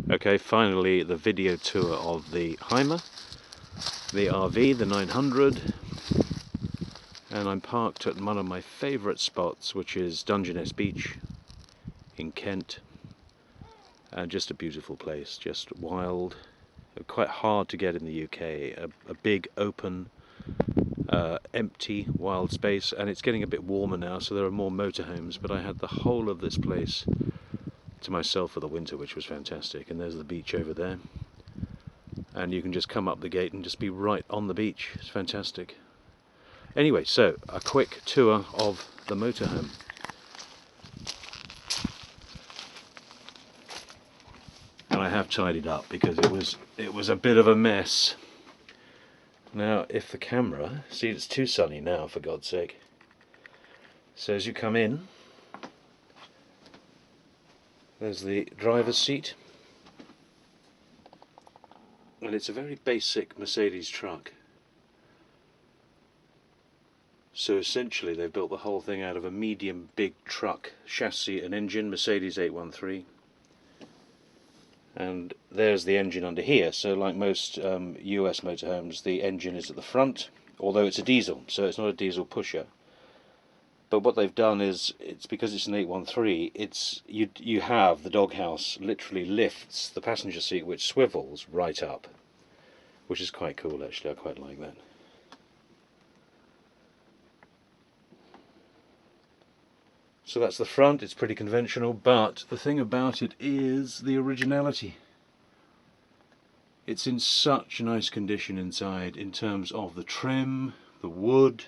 Okay, finally the video tour of the Hymer, the RV, the 900, and I'm parked at one of my favourite spots, which is Dungeness Beach in Kent, and just a beautiful place, just wild, quite hard to get in the UK, a big open empty wild space, and it's getting a bit warmer now, so there are more motorhomes, but I had the whole of this place to myself for the winter, which was fantastic. And there's the beach over there, and you can just come up the gate and just be right on the beach. It's fantastic. Anyway, so a quick tour of the motorhome. And I have tidied up because it was a bit of a mess. Now, if the camera, see, it's too sunny now, for God's sake. So as you come in, there's the driver's seat, and it's a very basic Mercedes truck. So essentially they've built the whole thing out of a medium big truck chassis and engine, Mercedes 813. And there's the engine under here. So like most US motorhomes, the engine is at the front, although it's a diesel, so it's not a diesel pusher. But what they've done is, it's because it's an 813, you have the doghouse literally lifts the passenger seat, which swivels right up, which is quite cool actually. I quite like that. So that's the front. It's pretty conventional, but the thing about it is the originality. It's in such nice condition inside in terms of the trim, the wood.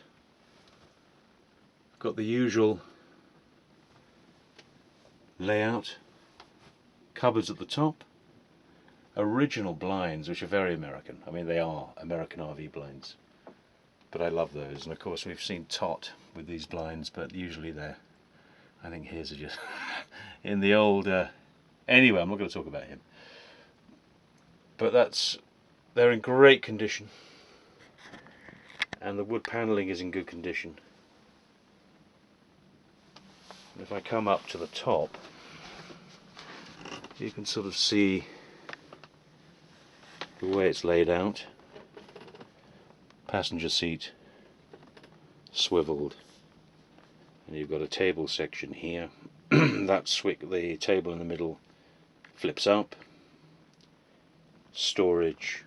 Got the usual layout, cupboards at the top, original blinds, which are very American. I mean, they are American RV blinds, but I love those. And of course we've seen Tot with these blinds, but usually I think his are just in the old anyway, I'm not going to talk about him, but they're in great condition, and the wood panelling is in good condition. If I come up to the top, you can sort of see the way it's laid out. Passenger seat swiveled, and you've got a table section here. The table in the middle flips up. Storage,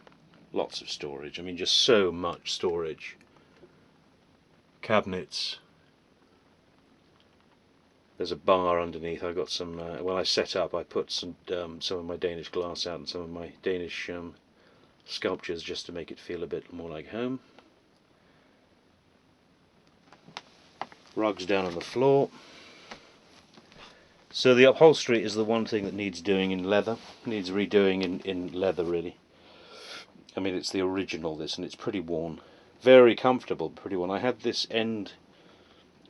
lots of storage. I mean, just so much storage. Cabinets. There's a bar underneath. I got some. Well, I set up. I put some of my Danish glass out and some of my Danish sculptures just to make it feel a bit more like home. Rugs down on the floor. So the upholstery is the one thing that needs doing in leather. Needs redoing in leather, really. I mean, it's the original, this, and it's pretty worn. Very comfortable, pretty worn. I had this end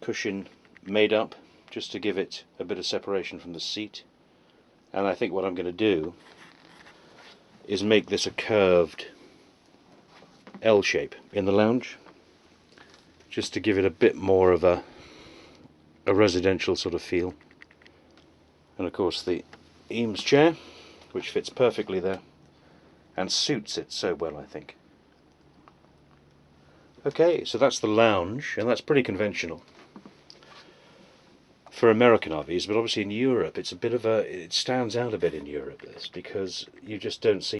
cushion made up just to give it a bit of separation from the seat. And I think what I'm going to do is make this a curved L shape in the lounge, just to give it a bit more of a residential sort of feel. And of course the Eames chair, which fits perfectly there and suits it so well, I think. Okay, so that's the lounge, and that's pretty conventional for American RVs, but obviously in Europe it stands out a bit in Europe, this, because you just don't see